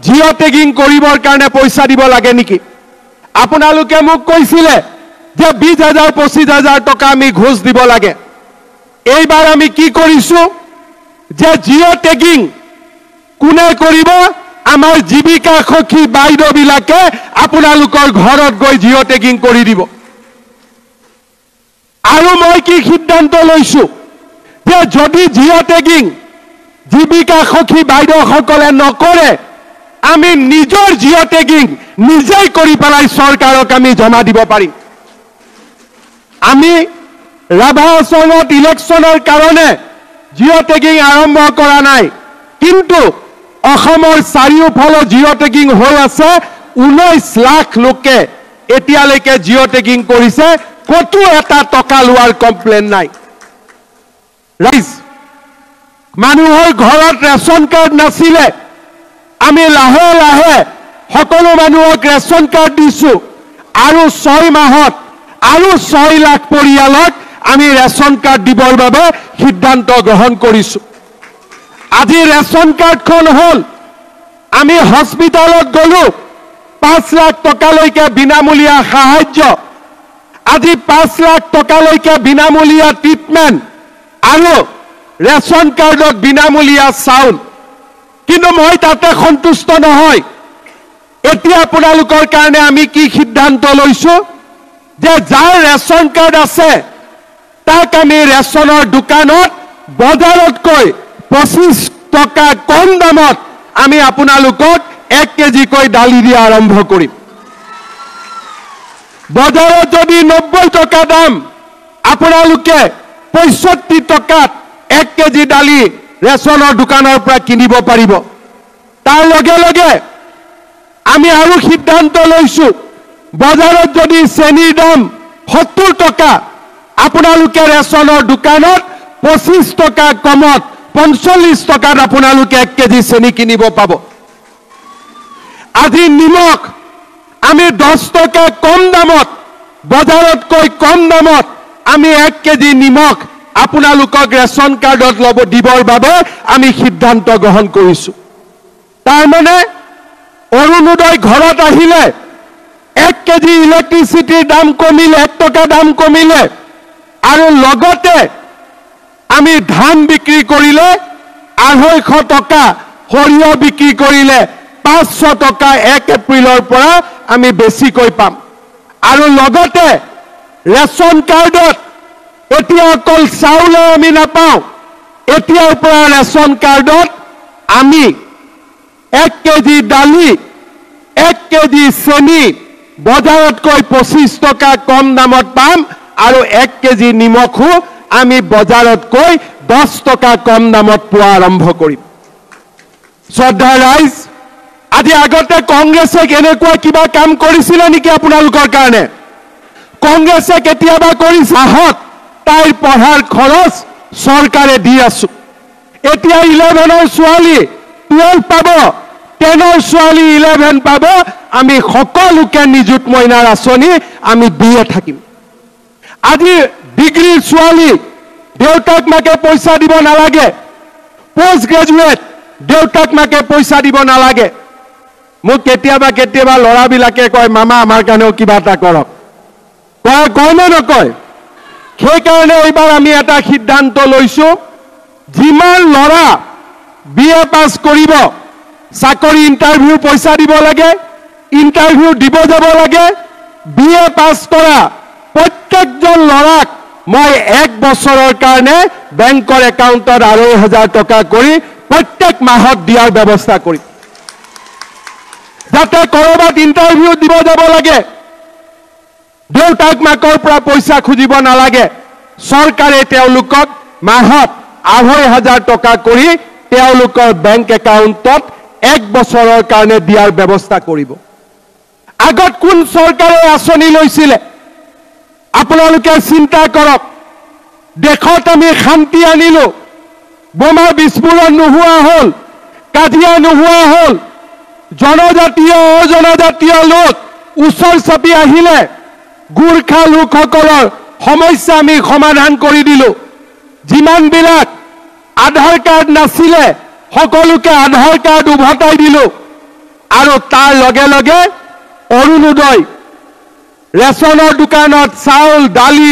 Jio' tagging কৰিবৰ কাৰণে পইচা দিব লাগে নেকি আপোনালোকে মোক কৈছিলে যে 20,000 25,000 টকা আমি ঘোষ দিব লাগে এইবাৰ আমি কি কৰিছো যে জিঅ' টেগিং কোনে কৰিব আমাৰ জীৱিকা সখী বাইদেউবিলাকে আপোনালোকৰ ঘৰত গৈ জিঅ' টেগিং কৰি দিব আৰু মই কি সিদ্ধান্ত লৈছো যে যদি জিঅ' টেগিং জীৱিকা সখী বাইদেউসকলে নকৰে আমি নিজৰ জিঅ' টেগিং নিজেই কৰি পেলাই চৰকাৰক আমি জমা দিব পাৰিম আমি ৰাভা চনত ইলেকশ্যনৰ কাৰণে জিঅ' টেগিং আৰম্ভ কৰা নাই কিন্তু অসমৰ চাৰিওফালে জিঅ' টেগিং হৈ আছে 19 লাখ লোকে এতিয়ালৈকে জিঅ' টেগিং কৰিছে কতো এটা টকা লোৱাৰ কমপ্লেইন নাই ৰাইজ মানুহৰ ঘৰত ৰেচন কাৰ্ড নাছিলে আমি লাহে লাহে সকলো মানুহক ৰেচন কাৰ্ড দিছো আৰু 6 মাহত আৰু 6 লাখ পৰিয়ালক আমি ৰেচন কাৰ্ড দিবৰ বাবে সিদ্ধান্ত গ্ৰহণ কৰিছো আজি ৰেচন কাৰ্ডখন হল আমি হস্পিটালত গলো 5 লাখ টকালৈকে বিনামূলীয়া সাহায্য আজি 5 লাখ টকালৈকে বিনামূলীয়া ট্ৰিটমেন্ট আৰু ৰেচন কাৰ্ডত বিনামূলীয়া চাউল কিন্তু মই তাতে সন্তুষ্ট নহয় এতিয়া আপোনালোকৰ কাৰণে আমি কি সিদ্ধান্ত লৈছো যে যাৰ ৰেচন কাৰ্ড আছে তাক আমি ৰেচনৰ দোকানত বজাৰতকৈ 25 টকা কম দামত আমি আপোনালোকক 1 কেজি কৈ দালি দিয়া আৰম্ভ কৰিম বজাৰত যদি 90 টকা দাম আপোনালোকে 65 টকাত 1 কেজি দালি ৰেচনৰ দোকানৰ পৰা কিনিব পাৰিব তাৰ লগে লগে আমি আৰু সিদ্ধান্ত লৈছো বজাৰত যদি চেনিৰ দাম 70 টকা আপোনালোকে ৰেচনৰ দোকানত 25 টকা কমত 45 টকাত আপোনালোকে 1 কেজি চেনি কিনিব পাব আজি নিমখ আমি 10 টকা কম দামত বজাৰতকৈ কম দামত আমি 1 কেজি নিমখ আপোনালোকক ৰেচন কাৰ্ডত লব দিবৰ বাবে আমি সিদ্ধান্ত গ্ৰহণ কৰিছো তাৰ মানে অৰুণোদয় ঘৰত আহিলে 1 কেজি ইলেক্ট্ৰিচিটিৰ দাম কমিলে 1 টকা দাম কমিলে আৰু লগতে আমি ধান বিক্ৰী কৰিলে 250 টকা সৰিয়হ বিক্ৰী কৰিলে 500 টকা 1 এপ্ৰিলৰ পৰা আমি বেছিকৈ পাম আৰু লগতে ৰেচন কাৰ্ডত এতিয়া অকল চাউল আমি নাপাওঁ এতিয়াৰ পৰা ৰেচন কাৰ্ডত আমি 1 কেজি দালি 1 কেজি চেনি বজাৰতকৈ 25 টকা কম দামত পাম আৰু 1 কেজি নিমখো আমি বজাৰতকৈ 10 টকা কম দামত পোৱা আৰম্ভ কৰিম শ্ৰদ্ধা ৰাইজ আজি আগতে কংগ্ৰেছে কেনেকুৱা কিবা কাম কৰিছিল নেকি আপোনালোকৰ কাৰণে কংগ্ৰেছে কেতিয়াবা কৰিছে আহত তাইৰ পঢ়াৰ খৰচ চৰকাৰে দি আছো এতিয়া 11ৰ ছোৱালী 12 পাব 10ৰ ছোৱালী 11 পাব আমি সকলোকে নিযুত মইনাৰ আঁচনি আমি দিয়ে থাকিম আজি ডিগ্ৰীৰ ছোৱালী দেউতাক মাকে পইচা দিব নালাগে পোষ্ট গ্ৰেজুৱেট দেউতাক মাকে পইচা দিব নালাগে মোক কেতিয়াবা লৰাবিলাকে কয় মামা আমাৰ কাৰণেও কিবা এটা কৰক কয় নে নকয় সেইকাৰণে এইবাৰ আমি এটা সিদ্ধান্ত লৈছো যিমান লৰা বিএ পাছ কৰিব চাকৰি ইন্টাৰভিউ পইচা দিব লাগে ইন্টাৰভিউ দিব যাব লাগে বিএ পাছ কৰা প্ৰত্যেকজন লৰাক মই 1 বছৰৰ কাৰণে বেংকৰ একাউণ্টত 2,500 টকা কৰি প্ৰত্যেক মাহত দিয়াৰ ব্যৱস্থা কৰিম যাতে কৰবাত ইন্টাৰভিউ দিব যাব লাগে দেউতাক মাকৰ পৰা পইচা খুজিব নালাগে চৰকাৰে তেওঁলোকক মাহত 2,500 টকা কৰি তেওঁলোকৰ বেংক একাউণ্টত 1 বছৰৰ কাৰণে দিয়াৰ ব্যৱস্থা কৰিব আগত কোন চৰকাৰে আঁচনি লৈছিলে আপোনালোকে চিন্তা কৰক দেশত আমি শান্তি আনিলো বোমা বিস্ফোৰণ নোহোৱা হল কাজিয়া নোহোৱা হল জনজাতীয় অজনজাতীয় লোক ওচৰ চাপি আহিলে গুৰখা লোকসকলৰ সমস্যা আমি সমাধান কৰি দিলো যিমানবিলাক আধাৰ কাৰ্ড নাছিলে সকলোকে আধাৰ কাৰ্ড উভতাই দিলো আৰু তাৰ লগে লগে অৰুণোদয় ৰেচনৰ দোকানত চাউল দালি